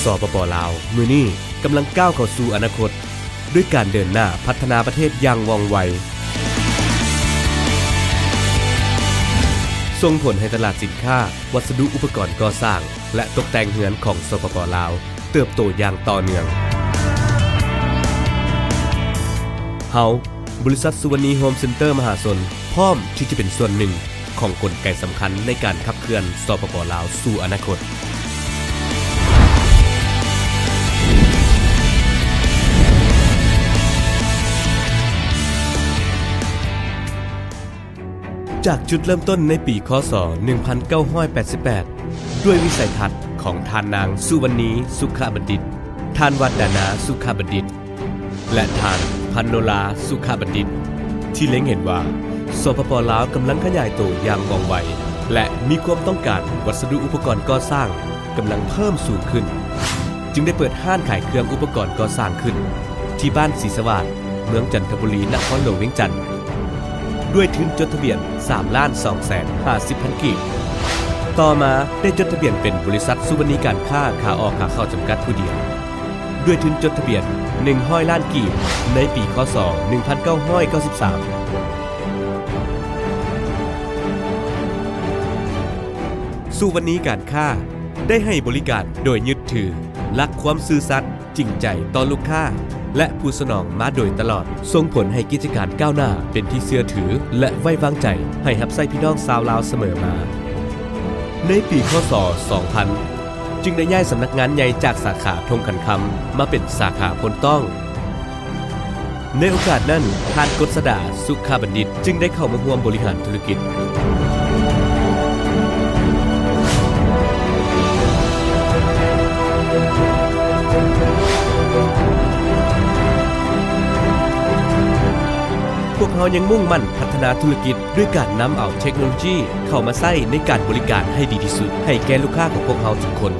สปป.ลาวมื้อนี้กำลังก้าวเข้าสู่อนาคตด้วยการเดินหน้าพัฒนาประเทศอย่างว่องไวส่งผลให้ตลาดสินค้าวัสดุอุปกรณ์ก่อสร้างและตกแต่งเรือนของสปป.ลาวเติบโตอย่างต่อเนื่องเฮาบริษัทสุวรรณีโฮมเซ็นเตอร์มหาชนพร้อมที่จะเป็นส่วนหนึ่งของกลไกสำคัญในการขับเคลื่อนสปป.ลาวสู่อนาคตจากจุดเริ่มต้นในปีค.ศ. 1988 ด้วยวิสัยทัศน์ของท่านนางสุวรรณีสุขบัณฑิตท่านวัดดานาสุขบัณฑิตและท่านพันโนลาสุขบัณฑิตที่เล็งเห็นว่าสปป.ลาวกำลังขยายตัวอย่างว่องไวและมีความต้องการวัสดุอุปกรณ์ก่อสร้างกำลังเพิ่มสูงขึ้นจึงได้เปิดห้างขายเครื่องอุปกรณ์ก่อสร้างขึ้นที่บ้านศรีสวัสดิ์เมืองจันทบุรีนครหลวงเวียงจันทร์ด้วยทุนจดทะเบียน 3,250,000 กีบต่อมาได้จดทะเบียนเป็นบริษัทสุวรรณีการค้าขาออกขาเข้าจำกัดผู้เดียวด้วยทุนจดทะเบียน100 ล้านกีบในปีค.ศ. 1993สุวรรณีการค้าได้ให้บริการโดยยึดถือหลักความซื่อสัตย์จริงใจต่อลูกค้าและผู้สนองมาโดยตลอดส่งผลให้กิจการก้าวหน้าเป็นที่เชื่อถือและไว้วางใจให้รับใช้พี่น้องชาวลาวเสมอมาในปีค.ศ. 2000 จึงได้ย้ายสำนักงานใหญ่จากสาขาทงขันคำมาเป็นสาขาพลต้องในโอกาสนั้นท่านกฤษดาสุขบัณฑิตจึงได้เข้ามาร่วมบริหารธุรกิจพวกเขายังมุ่งมั่นพัฒนาธุรกิจด้วยการนำเอาเทคโนโลยีเข้ามาใช้ในการบริการให้ดีที่สุดให้แก่ลูกค้าของพวกเขาทุกคน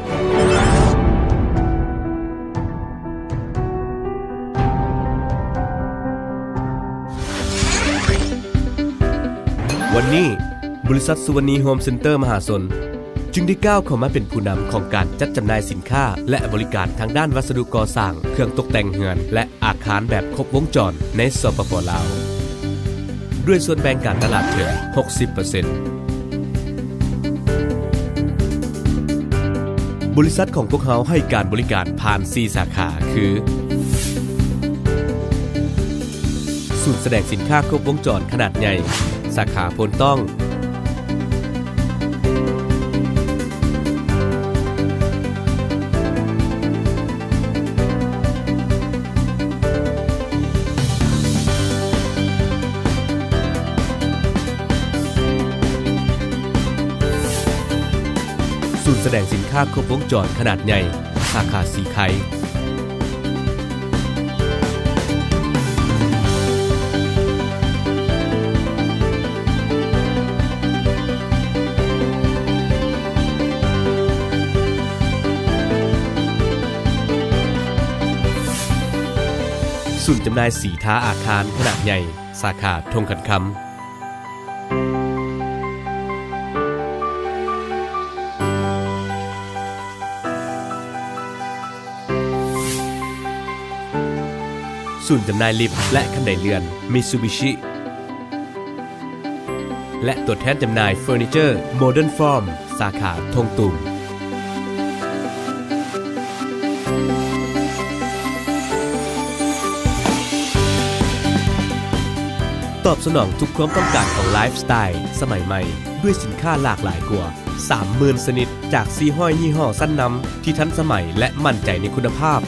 วันนี้บริษัทสุวรรณีโฮมเซ็นเตอร์มหาชนจึงได้ก้าวเข้ามาเป็นผู้นำของการจัดจำหน่ายสินค้าและบริการทางด้านวัสดุก่อสร้างเครื่องตกแต่งเรือนและอาคารแบบครบวงจรในสปป.ลาวด้วยส่วนแบ่งการตลาดถึง 60% บริษัทของพวกเขาให้การบริการผ่าน 4 สาขาคือศูนย์แสดงสินค้าครบวงจรขนาดใหญ่สาขาพลต้องศูนย์แสดงสินค้าครบวงจรขนาดใหญ่สาขาสีไข่ศูนย์จำหน่ายสีท้าอาคารขนาดใหญ่สาขาทงขันคำศูนย์จำหน่ายลิฟต์และคันไดเลื่อนมิตซูบิชิและตัวแทนจำหน่ายเฟอร์นิเจอร์โมเดิร์นฟอร์มสาขาทงตุ่มตอบสนองทุกความต้องการของไลฟ์สไตล์สมัยใหม่ด้วยสินค้าหลากหลายกว่า 30,000 ชนิดจาก400 ยี่ห้อสั้นนำที่ทันสมัยและมั่นใจในคุณภาพ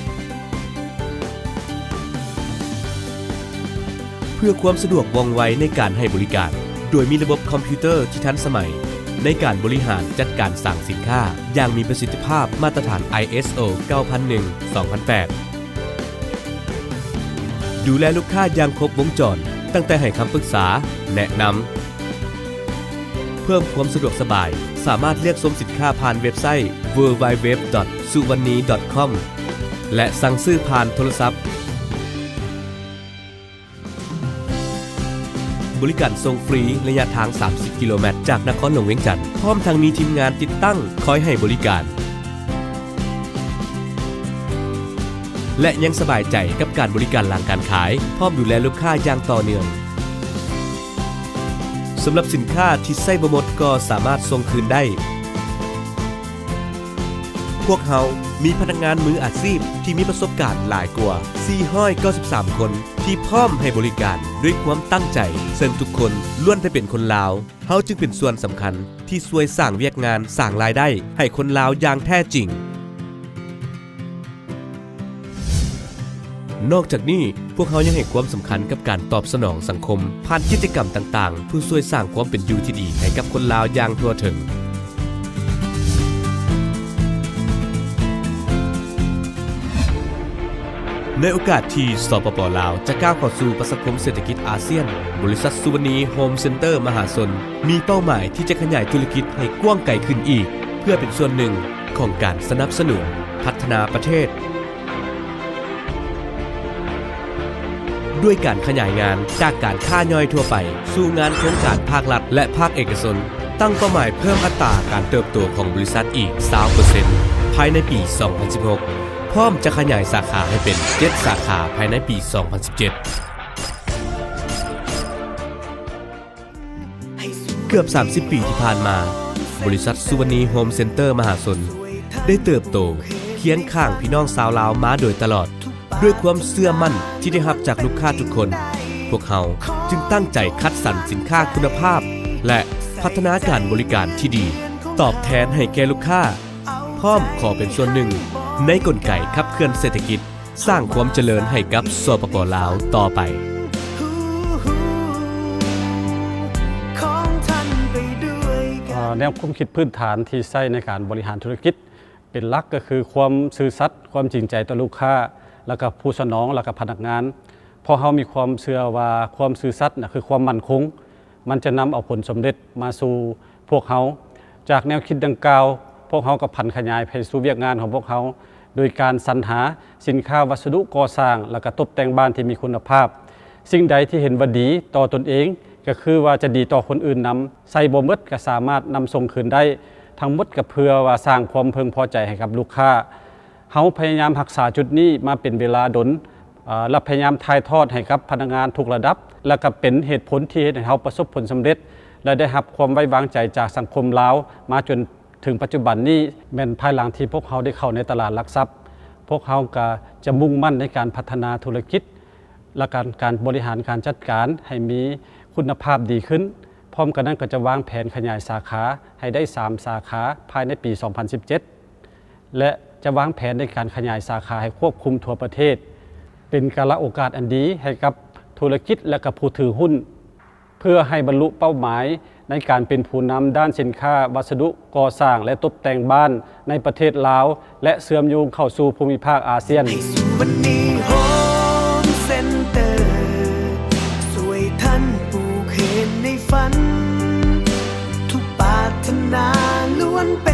เพื่อความสะดวกว่องไวในการให้บริการโดยมีระบบคอมพิวเตอร์ที่ทันสมัยในการบริหารจัดการสั่งสินค้าอย่างมีประสิทธิภาพมาตรฐาน ISO 9001-2008 ดูแลลูกค้าอย่างครบวงจรตั้งแต่ให้คำปรึกษาแนะนำเพิ่มความสะดวกสบายสามารถเลือกชมสินค้าผ่านเว็บไซต์ www.suwanni.com และสั่งซื้อผ่านโทรศัพท์ บริการส่งฟรีระยะทาง30กิโลเมตรจากนครหลวงเวียงจันทร์พร้อมทั้งมีทีมงานติดตั้งคอยให้บริการ และยังสบายใจกับการบริการหลังการขายพร้อมดูแลลูกค้าอย่างต่อเนื่องสำหรับสินค้าที่ใช้บ่หมดก็สามารถส่งคืนได้พวกเรามีพนักงานมืออาชีพที่มีประสบการณ์หลายกว่า493 คนที่พร้อมให้บริการด้วยความตั้งใจซึ่งทุกคนล้วนแต่เป็นคนลาวเฮาจึงเป็นส่วนสำคัญที่ช่วยสร้างเวียกงานสร้างรายได้ให้คนลาวอย่างแท้จริงนอกจากนี้พวกเขายังให้ความสำคัญกับการตอบสนองสังคมผ่านกิจกรรมต่างๆเพื่อช่วยสร้างความเป็นอยู่ที่ดีให้กับคนลาวอย่างทั่วถึงในโอกาสที่สปป.ลาวจะก้าวเข้าสู่ประชาคมเศรษฐกิจอาเซียนบริษัทสุวรรณีโฮมเซ็นเตอร์มหาชนมีเป้าหมายที่จะขยายธุรกิจให้กว้างไกลขึ้นอีกเพื่อเป็นส่วนหนึ่งของการสนับสนุนพัฒนาประเทศด้วยการขยายงานจากการค้าย่อยทั่วไปสู่งานโครงการภาครัฐและภาคเอกชนตั้งเป้าหมายเพิ่มอัตราการเติบโตของบริษัทอีก 20% ภายในปี 2016 พร้อมจะขยายสาขาให้เป็น7 สาขาภายในปี 2017 เกือบ 30 ปีที่ผ่านมาบริษัทสุวรรณีโฮมเซ็นเตอร์มหาชนได้เติบโตเคียงข้างพี่น้องชาวลาวมาโดยตลอดด้วยความเชื่อมั่นที่ได้รับจากลูกค้าทุกคนพวกเขาจึงตั้งใจคัดสรรสินค้าคุณภาพและพัฒนาการบริการที่ดีตอบแทนให้แก่ลูกค้าพร้อมขอเป็นส่วนหนึ่งในกลไกขับเคลื่อนเศรษฐกิจสร้างความเจริญให้กับสปป.ลาวต่อไปแนวความคิดพื้นฐานที่ใช้ในการบริหารธุรกิจเป็นหลักก็คือความซื่อสัตย์ความจริงใจต่อลูกค้าแล้วก็ผู้สนองแล้วก็พนักงานพอเขามีความเชื่อว่าความซื่อสัตย์คือความมั่นคงมันจะนำเอาผลสำเร็จมาสู่พวกเขาจากแนวคิดดังกล่าวพวกเขาก็พันขยายไปสู่เวียกงานของพวกเขาโดยการสรรหาสินค้าวัสดุก่อสร้างแล้วก็ตกแต่งบ้านที่มีคุณภาพสิ่งใดที่เห็นว่าดีต่อตนเองก็คือว่าจะดีต่อคนอื่นนำใส่บ่หมดก็สามารถนำส่งคืนได้ทั้งหมดก็เพื่อว่าสร้างความพึงพอใจให้กับลูกค้าเฮาพยายามรักษาจุดนี้มาเป็นเวลาดนและพยายามถ่ายทอดให้กับพนักงานทุกระดับและก็เป็นเหตุผลที่ให้เฮาประสบผลสำเร็จและได้รับความไว้วางใจจากสังคมลาวมาจนถึงปัจจุบันนี้แม้นภายหลังที่พวกเขาได้เข้าในตลาดหลักทรัพย์พวกเขาก็จะมุ่งมั่นในการพัฒนาธุรกิจและการบริหารการจัดการให้มีคุณภาพดีขึ้นพร้อมกันนั้นก็จะวางแผนขยายสาขาให้ได้3 สาขาภายในปี 2017 และจะวางแผนในการขยายสาขาให้ควบคุมทั่วประเทศเป็นการละโอกาสอันดีให้กับธุรกิจและกับผู้ถือหุ้นเพื่อให้บรรลุเป้าหมายในการเป็นผู้นำด้านสินค้าวัสดุก่อสร้างและตกแต่งบ้านในประเทศลาวและเชื่อมโยงเข้าสู่ภูมิภาคอาเซียนวันนี้โฮมเซ็นเตอร์สวยท่านปลูกเห็นในฝันทุกปรารถนาล้วนเป็น